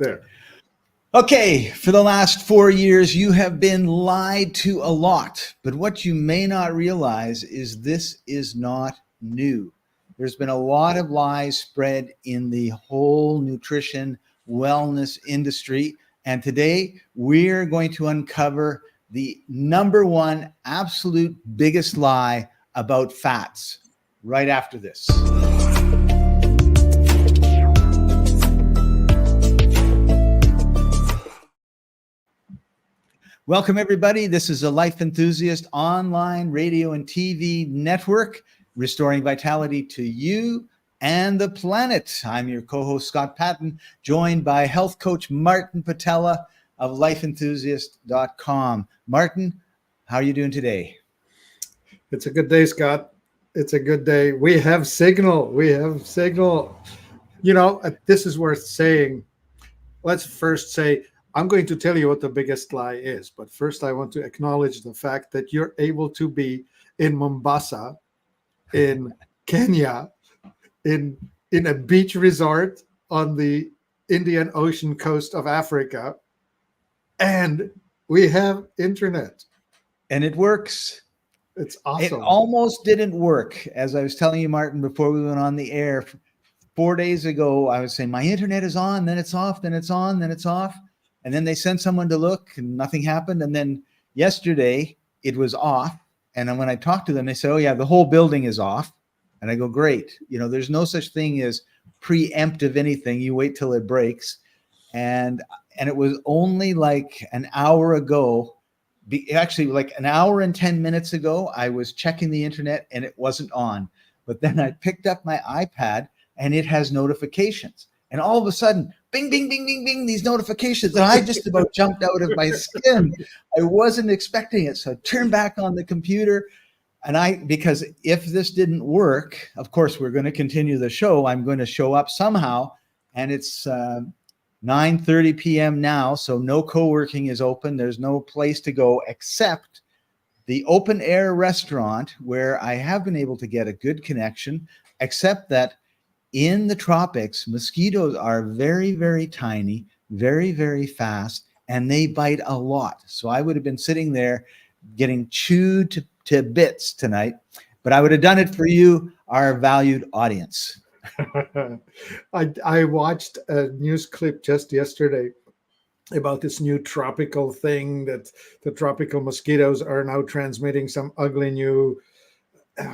There. Okay, for the last 4 years, you have been lied to a lot. But what you may not realize is this is not new. There's been a lot of lies spread in the whole nutrition wellness industry. And today we're going to uncover the number one absolute biggest lie about fats right after this. Welcome, everybody. This is a Life Enthusiast online radio and TV network, restoring vitality to you and the planet. I'm your co-host, Scott Paton, joined by health coach Martin Pytela of lifeenthusiast.com. Martin, how are you doing today? It's a good day, Scott. It's a good day. We have signal. You know, this is worth saying. Let's first say, I'm going to tell you what the biggest lie is. But first, I want to acknowledge the fact that you're able to be in Mombasa, in Kenya, in a beach resort on the Indian Ocean coast of Africa, and we have internet. And it works. It's awesome. It almost didn't work. As I was telling you, Martin, before we went on the air, 4 days ago, I was saying, my internet is on, then it's off, then it's on, then it's off. And then they sent someone to look and nothing happened. And then yesterday it was off. And then when I talked to them, they said, oh yeah, the whole building is off. And I go, great. You know, there's no such thing as preemptive anything. You wait till it breaks. And it was only like an hour ago, actually like an hour and 10 minutes ago, I was checking the internet and it wasn't on. But then I picked up my iPad and it has notifications. And all of a sudden, bing, bing, bing, bing, bing, these notifications. And I just about jumped out of my skin. I wasn't expecting it. So I turned back on the computer. And because if this didn't work, of course, we're going to continue the show. I'm going to show up somehow. And it's 9:30 p.m. now. So no co-working is open. There's no place to go except the open air restaurant where I have been able to get a good connection, except that in the tropics, mosquitoes are very, very tiny, very, very fast, and they bite a lot. So I would have been sitting there getting chewed to bits tonight, but I would have done it for you, our valued audience. I watched a news clip just yesterday about this new tropical thing that the tropical mosquitoes are now transmitting some ugly new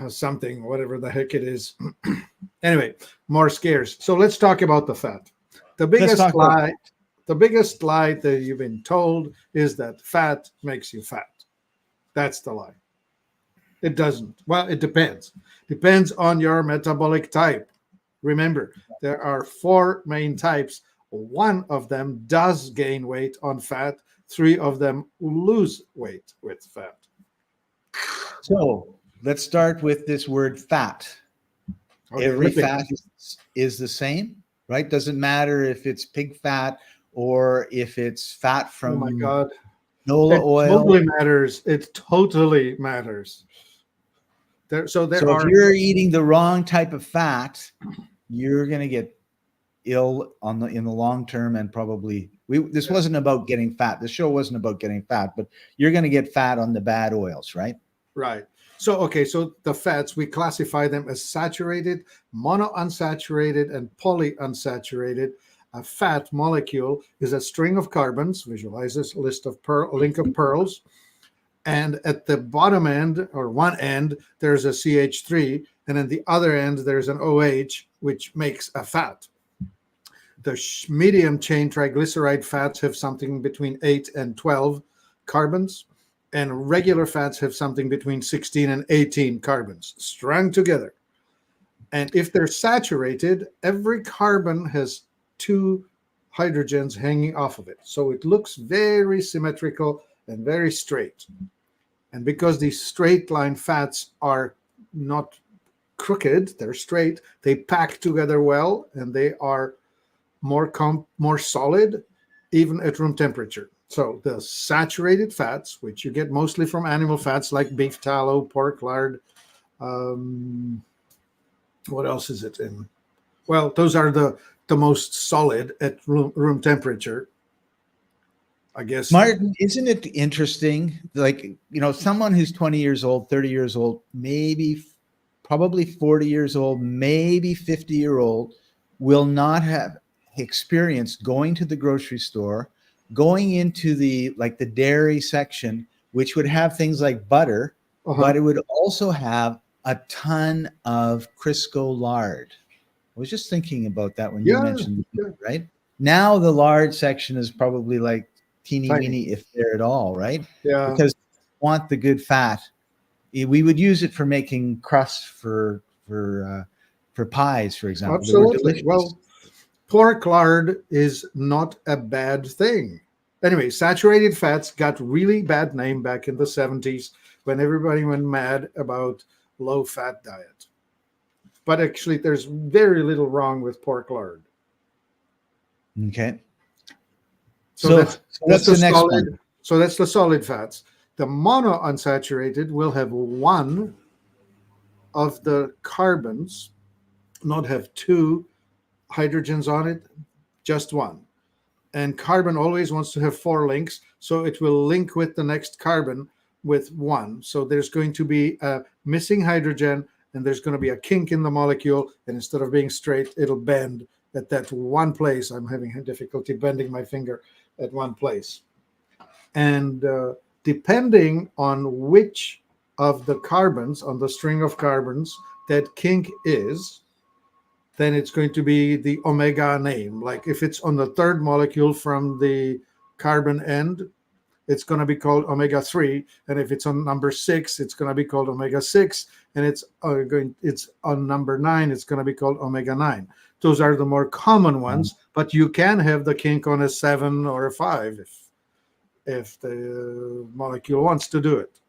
something, whatever the heck it is. Anyway, more scares. So let's talk about the fat. The biggest lie that you've been told is that fat makes you fat. That's the lie. It doesn't. Well, it depends. Depends on your metabolic type. Remember, there are 4 main types. One of them does gain weight on fat. 3 of them lose weight with fat. So let's start with this word fat. Okay, every fat is the same, right? Doesn't matter if it's pig fat or if it's fat from oh my God. canola oil. Totally matters. It totally matters. So if you're eating the wrong type of fat, you're going to get ill in the long term, and probably this wasn't about getting fat. The show wasn't about getting fat, but you're going to get fat on the bad oils, right? Right. So the fats, we classify them as saturated, monounsaturated, and polyunsaturated. A fat molecule is a string of carbons. Visualize this link of pearls. And at the bottom end, or one end, there's a CH3. And at the other end, there's an OH, which makes a fat. The medium chain triglyceride fats have something between 8 and 12 carbons. And regular fats have something between 16 and 18 carbons strung together. And if they're saturated, every carbon has 2 hydrogens hanging off of it. So it looks very symmetrical and very straight. And because these straight line fats are not crooked, they're straight, they pack together well, and they are more solid, even at room temperature. So the saturated fats, which you get mostly from animal fats like beef tallow, pork lard, what else is it in? Well, those are the the most solid at room temperature. I guess. Martin, isn't it interesting? Like, someone who's 20 years old, 30 years old, maybe probably 40 years old, maybe 50-year-old will not have experienced going to the grocery store, going into the dairy section, which would have things like butter, but it would also have a ton of Crisco lard. I was just thinking about that when you mentioned it, right? Now the lard section is probably like teeny weeny, if they're at all, right? Yeah. Because we want the good fat. We would use it for making crusts for pies, for example. Absolutely. Well, pork lard is not a bad thing. Anyway, saturated fats got really bad name back in the 70s when everybody went mad about low-fat diet. But actually, there's very little wrong with pork lard. Okay. So that's the next solid. one. So that's the solid fats. The monounsaturated will have one of the carbons, not have two hydrogens on it, just one. And carbon always wants to have four links, so it will link with the next carbon with one. So there's going to be a missing hydrogen, and there's going to be a kink in the molecule, and instead of being straight, it'll bend at that one place. I'm having difficulty bending my finger at one place. And depending on which of the carbons on the string of carbons that kink is, then it's going to be the omega name. Like if it's on the third molecule from the carbon end, it's going to be called omega-3. And if it's on number 6, it's going to be called omega-6. And it's on number 9, it's going to be called omega-9. Those are the more common ones, but you can have the kink on a 7 or a 5 if the molecule wants to do it.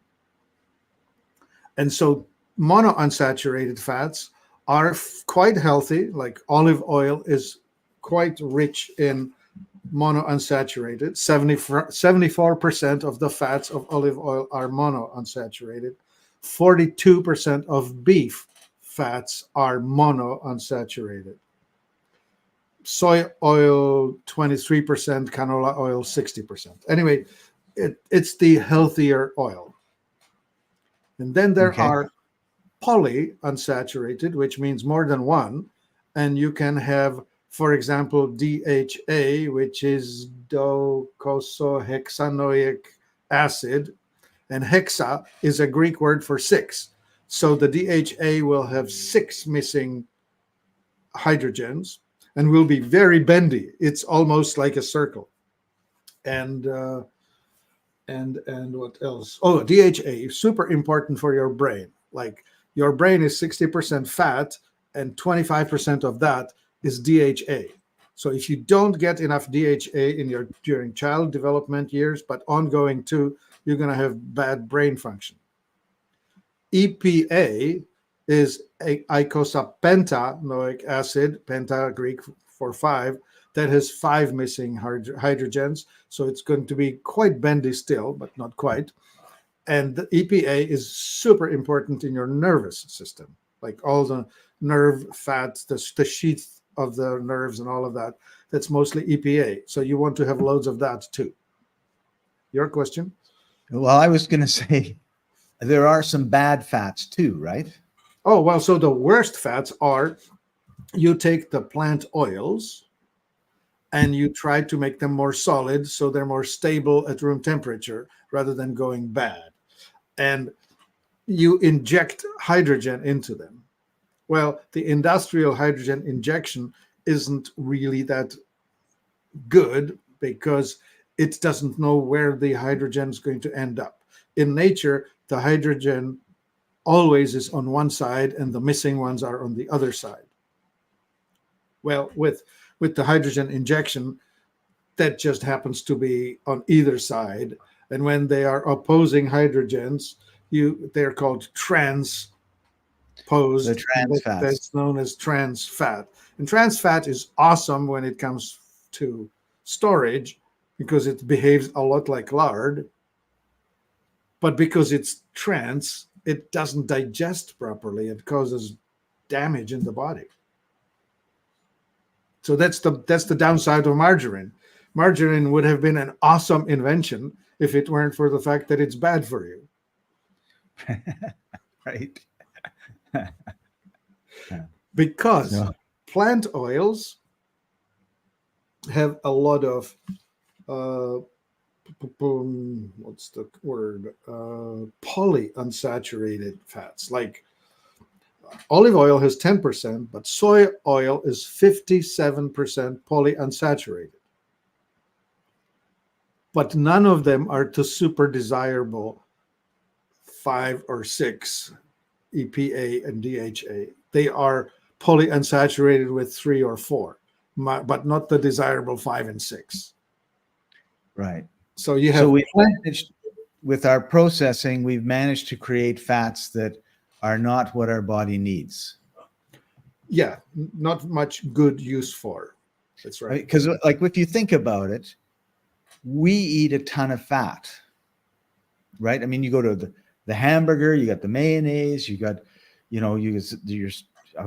And so monounsaturated fats are quite healthy. Like olive oil is quite rich in monounsaturated. 74% of the fats of olive oil are monounsaturated. 42% of beef fats are monounsaturated. Soy oil 23%, canola oil 60%. Anyway, it's the healthier oil. And then there are polyunsaturated, which means more than one. And you can have, for example, DHA, which is docosahexaenoic acid. And hexa is a Greek word for 6. So the DHA will have 6 missing hydrogens and will be very bendy. It's almost like a circle. And what else? Oh, DHA, super important for your brain. Like your brain is 60% fat and 25% of that is DHA. So if you don't get enough DHA during child development years, but ongoing too, you're going to have bad brain function. EPA is eicosapentaenoic acid, penta Greek for 5, that has 5 missing hydrogens. So it's going to be quite bendy still, but not quite. And the EPA is super important in your nervous system, like all the nerve fat, the sheath of the nerves and all of that. That's mostly EPA. So you want to have loads of that too. Your question? Well, I was going to say there are some bad fats too, right? Oh, well, so the worst fats are you take the plant oils and you try to make them more solid so they're more stable at room temperature rather than going bad. And you inject hydrogen into them. Well, the industrial hydrogen injection isn't really that good because it doesn't know where the hydrogen is going to end up. In nature, the hydrogen always is on one side and the missing ones are on the other side. Well, with the hydrogen injection, that just happens to be on either side. And when they are opposing hydrogens, they're called transposed. The trans fats. That's known as trans fat. And trans fat is awesome when it comes to storage because it behaves a lot like lard. But because it's trans, it doesn't digest properly. It causes damage in the body. So that's the downside of margarine. Margarine would have been an awesome invention if it weren't for the fact that it's bad for you. Right. Because So, plant oils have a lot of what's the word? Polyunsaturated fats. Like olive oil has 10%, but soy oil is 57% polyunsaturated. But none of them are the super desirable 5 or 6 EPA and DHA. They are polyunsaturated with 3 or 4, but not the desirable 5 and 6. right. So you have So we managed, with our processing, we've managed to create fats that are not what our body needs. not much good use for. That's right. Because like if you think about it, we eat a ton of fat, right? I mean, you go to the hamburger, you got the mayonnaise, you got, you know, I was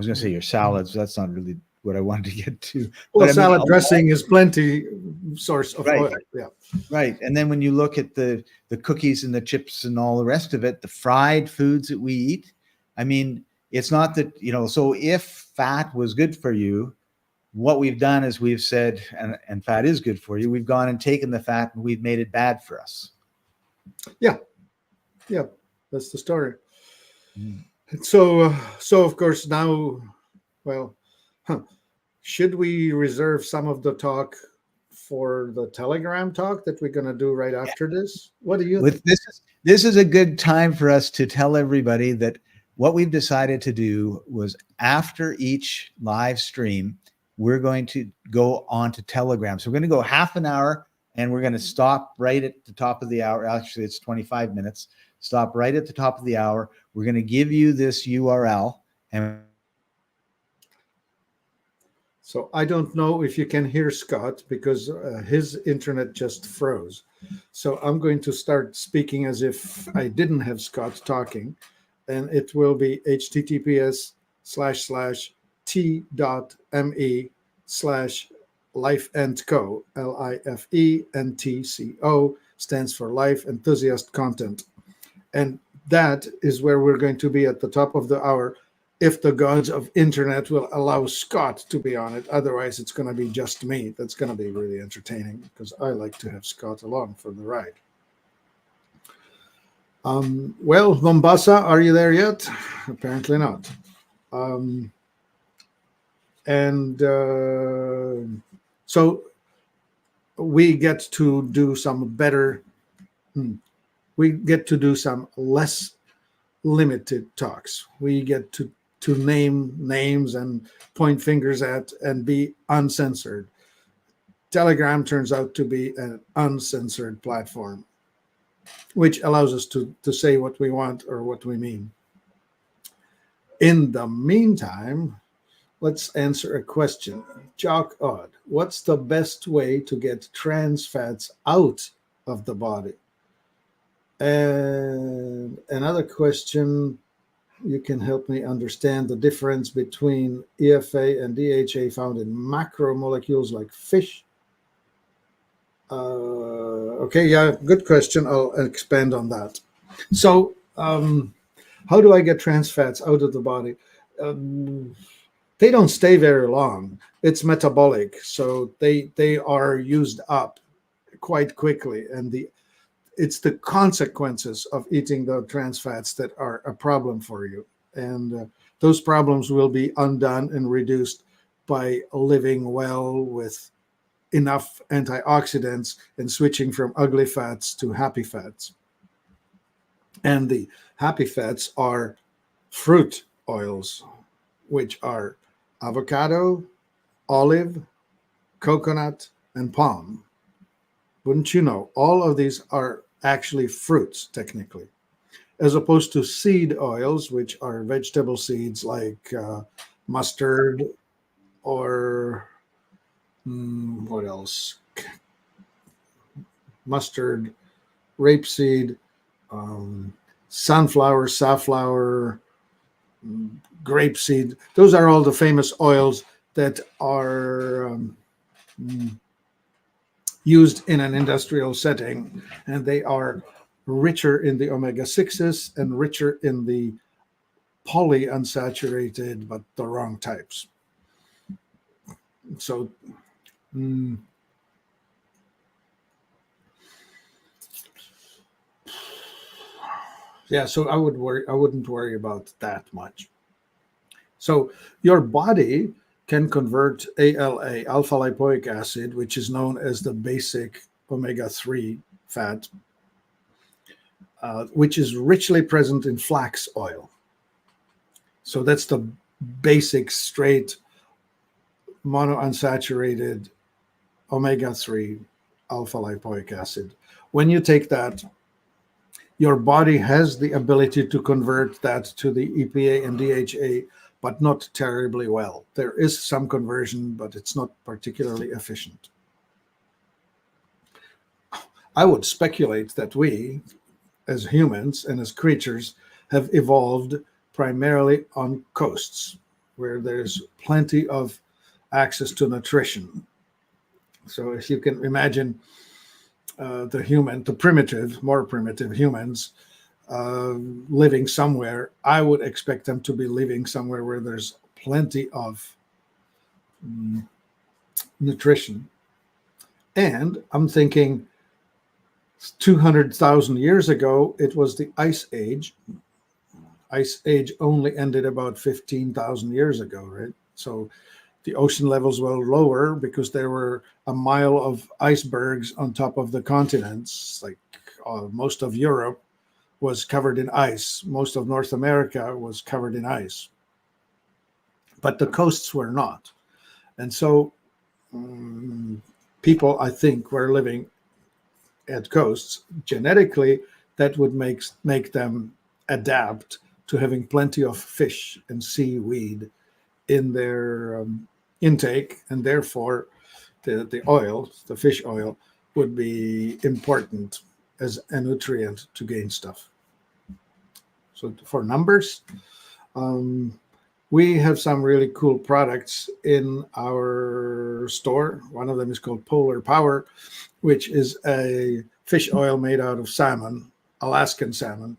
going to say your salads. That's not really what I wanted to get to. Well, but I mean, salad dressing is plenty source of right, oil. Yeah. right. And then when you look at the cookies and the chips and all the rest of it, the fried foods that we eat, I mean, it's not that, you know, so if fat was good for you, what we've done is we've said, and fat is good for you, we've gone and taken the fat and we've made it bad for us. Yeah, that's the story. So of course now, well, should we reserve some of the talk for the Telegram talk that we're going to do right after this? What do you think? This is a good time for us to tell everybody that what we've decided to do was after each live stream, we're going to go on to Telegram. So we're going to go half an hour and we're going to stop right at the top of the hour. Actually, it's 25 minutes. Stop right at the top of the hour. We're going to give you this URL. And so I don't know if you can hear Scott because his internet just froze. So I'm going to start speaking as if I didn't have Scott talking. And it will be https://t.me/lifeentco, LIFENTCO, stands for Life Enthusiast Content. And that is where we're going to be at the top of the hour, if the gods of internet will allow Scott to be on it. Otherwise, it's going to be just me. That's going to be really entertaining because I like to have Scott along for the ride. Well, Mombasa, are you there yet? Apparently not. So we get to do some better, we get to do some less limited talks. We get to name names and point fingers at and be uncensored. Telegram turns out to be an uncensored platform, which allows us to say what we want or what we mean. In the meantime, let's answer a question. Jock Odd, what's the best way to get trans fats out of the body? And another question, you can help me understand the difference between EFA and DHA found in macromolecules like fish. Okay, yeah, good question. I'll expand on that. So, how do I get trans fats out of the body? They don't stay very long. It's metabolic, so they are used up quite quickly, and it's the consequences of eating the trans fats that are a problem for you, and those problems will be undone and reduced by living well with enough antioxidants and switching from ugly fats to happy fats. And the happy fats are fruit oils, which are avocado, olive, coconut, and palm. Wouldn't you know, all of these are actually fruits, technically, as opposed to seed oils, which are vegetable seeds like mustard or what else? Mustard, rapeseed, sunflower, safflower, grapeseed. Those are all the famous oils that are used in an industrial setting, and they are richer in the omega-6s and richer in the polyunsaturated, but the wrong types. So yeah, so I wouldn't worry about that much. So your body can convert ALA, alpha lipoic acid, which is known as the basic omega-3 fat, which is richly present in flax oil. So that's the basic straight monounsaturated omega-3 alpha lipoic acid. When you take that, your body has the ability to convert that to the EPA and DHA, but not terribly well. There is some conversion, but it's not particularly efficient. I would speculate that we, as humans and as creatures, have evolved primarily on coasts where there's plenty of access to nutrition. So if you can imagine the more primitive humans living somewhere, I would expect them to be living somewhere where there's plenty of nutrition. And I'm thinking 200,000 years ago, it was the Ice Age. Ice Age only ended about 15,000 years ago, right? So the ocean levels were lower because there were a mile of icebergs on top of the continents. Like most of Europe was covered in ice. Most of North America was covered in ice. But the coasts were not. And so people, I think, were living at coasts. Genetically, that would make them adapt to having plenty of fish and seaweed in their intake, and therefore the oil, the fish oil, would be important as a nutrient to gain stuff. So for numbers, we have some really cool products in our store. One of them is called Polar Power, which is a fish oil made out of salmon, Alaskan salmon.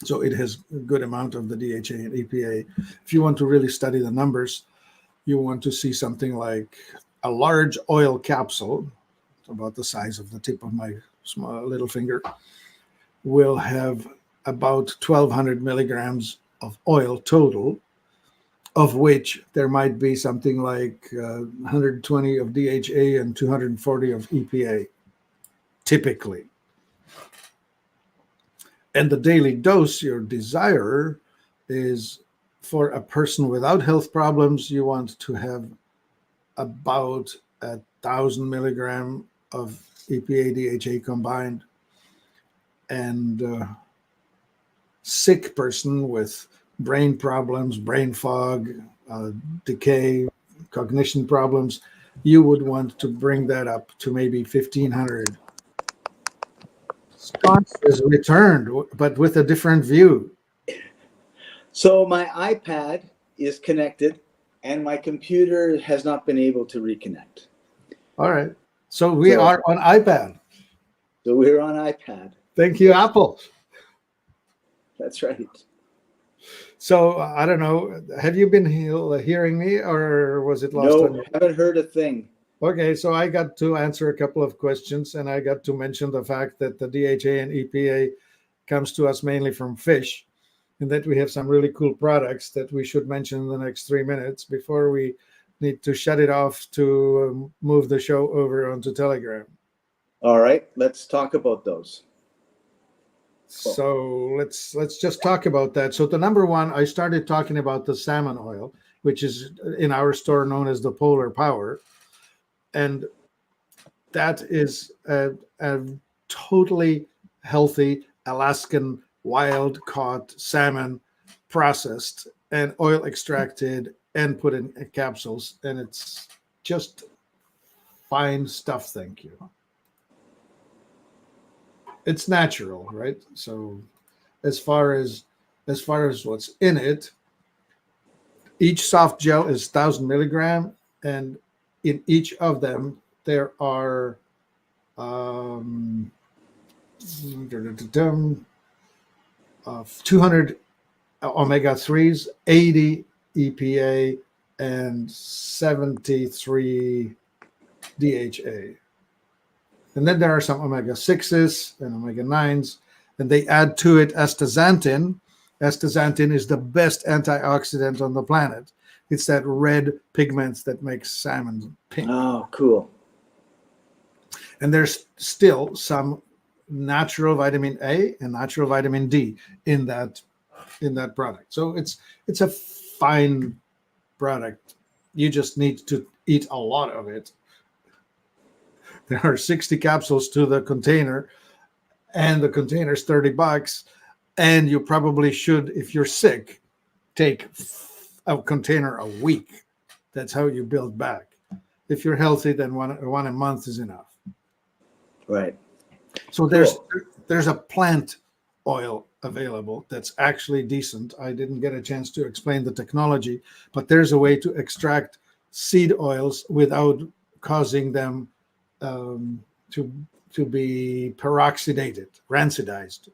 So it has a good amount of the DHA and EPA. If you want to really study the numbers, you want to see something like a large oil capsule, about the size of the tip of my small little finger, will have about 1,200 milligrams of oil total, of which there might be something like 120 of DHA and 240 of EPA, typically. And the daily dose your desire is, for a person without health problems, you want to have about 1,000 milligram of EPA, DHA combined. And sick person with brain problems, brain fog, decay, cognition problems, you would want to bring that up to maybe 1,500. Scott is returned, but with a different view. So my iPad is connected and my computer has not been able to reconnect. All right. So we are on iPad. So we're on iPad. Thank you, Apple. That's right. So I don't know. Have you been hearing me, or was it lost on you? No, haven't heard a thing. Okay, so I got to answer a couple of questions, and I got to mention the fact that the DHA and EPA comes to us mainly from fish, and that we have some really cool products that we should mention in the next 3 minutes before we need to shut it off to move the show over onto Telegram. All right, let's talk about those. So let's just talk about that. So the number one, I started talking about the salmon oil, which is in our store known as the Polar Power. And that is a totally healthy Alaskan wild-caught salmon, processed and oil extracted and put in capsules. And it's just fine stuff, thank you. It's natural, right? So as far as what's in it, Each soft gel is 1,000 milligram, and in each of them there are 200 omega-3s, 80 EPA, and 73 DHA. And then there are some omega-6s and omega-9s, and they add to it astaxanthin. Astaxanthin is the best antioxidant on the planet. It's that red pigment that makes salmon pink. Oh, cool. And there's still some natural vitamin A and natural vitamin D in that product. So it's a fine product. You just need to eat a lot of it. There are 60 capsules to the container, and the container's $30. And you probably should, if you're sick, take a container a week. That's how you build back. If you're healthy, then one a month is enough. Right. So there's a plant oil available that's actually decent. I didn't get a chance to explain the technology, but there's a way to extract seed oils without causing them to be peroxidated, rancidized.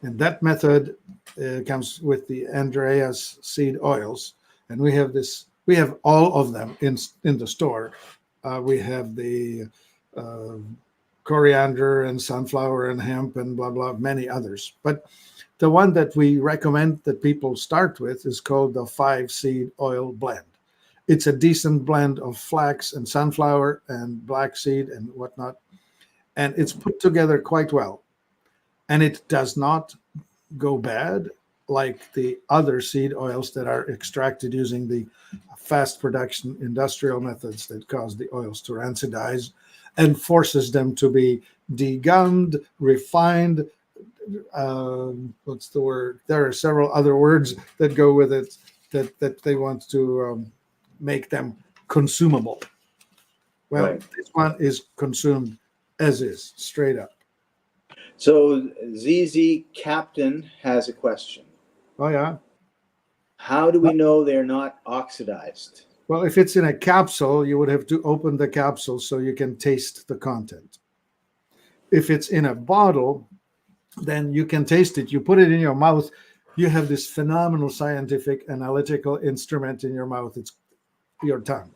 And that method comes with the Andreas seed oils, and we have all of them in the store. We have the coriander and sunflower and hemp and blah blah, many others. But the one that we recommend that people start with is called the 5-seed oil blend. It's a decent blend of flax and sunflower and black seed and whatnot, and it's put together quite well. And it does not go bad like the other seed oils that are extracted using the fast production industrial methods that cause the oils to rancidize and forces them to be degummed, refined. What's the word? There are several other words that go with it that they want to make them consumable. Well, Right. This one is consumed as is, straight up. So ZZ Captain has a question. Oh, yeah. How do we know they're not oxidized? Well, if it's in a capsule, you would have to open the capsule so you can taste the content. If it's in a bottle, then you can taste it. You put it in your mouth. You have this phenomenal scientific analytical instrument in your mouth. It's your tongue.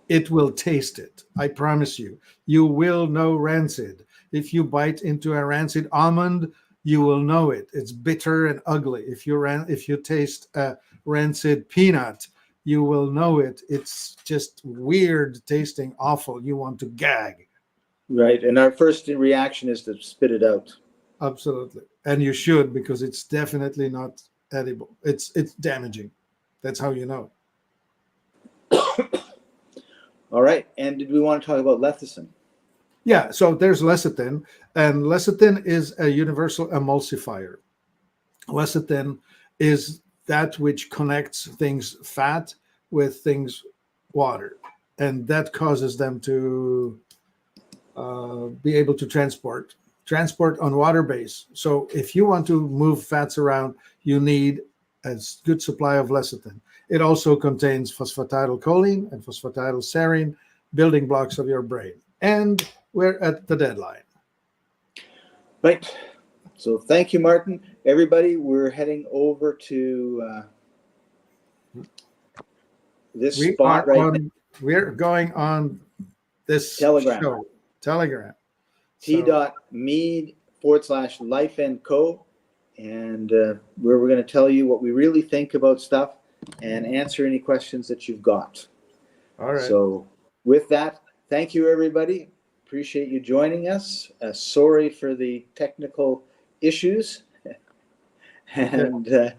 It will taste it. I promise you. You will know rancid. If you bite into a rancid almond, you will know it. It's bitter and ugly. If you taste a rancid peanut, you will know it. It's just weird tasting, awful. You want to gag. Right. And our first reaction is to spit it out. Absolutely. And you should, because it's definitely not edible. It's damaging. That's how you know. All right. And did we want to talk about lecithin? Yeah, so there's lecithin, and lecithin is a universal emulsifier. Lecithin is that which connects things fat with things water, and that causes them to be able to transport on water base. So if you want to move fats around, you need a good supply of lecithin. It also contains phosphatidylcholine and phosphatidylserine, building blocks of your brain. And we're at the deadline. Right. So thank you, Martin. Everybody, we're heading over to this spot right now. We're going on this Telegram. show. Telegram. t.me/life&co. And where we're going to tell you what we really think about stuff and answer any questions that you've got. All right. So with that, thank you, everybody. Appreciate you joining us. Sorry for the technical issues. And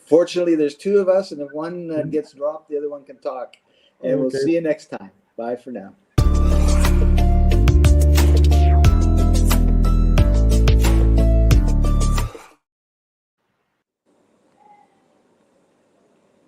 fortunately, there's two of us, and if one gets dropped, the other one can talk. And we'll see you next time. Bye for now.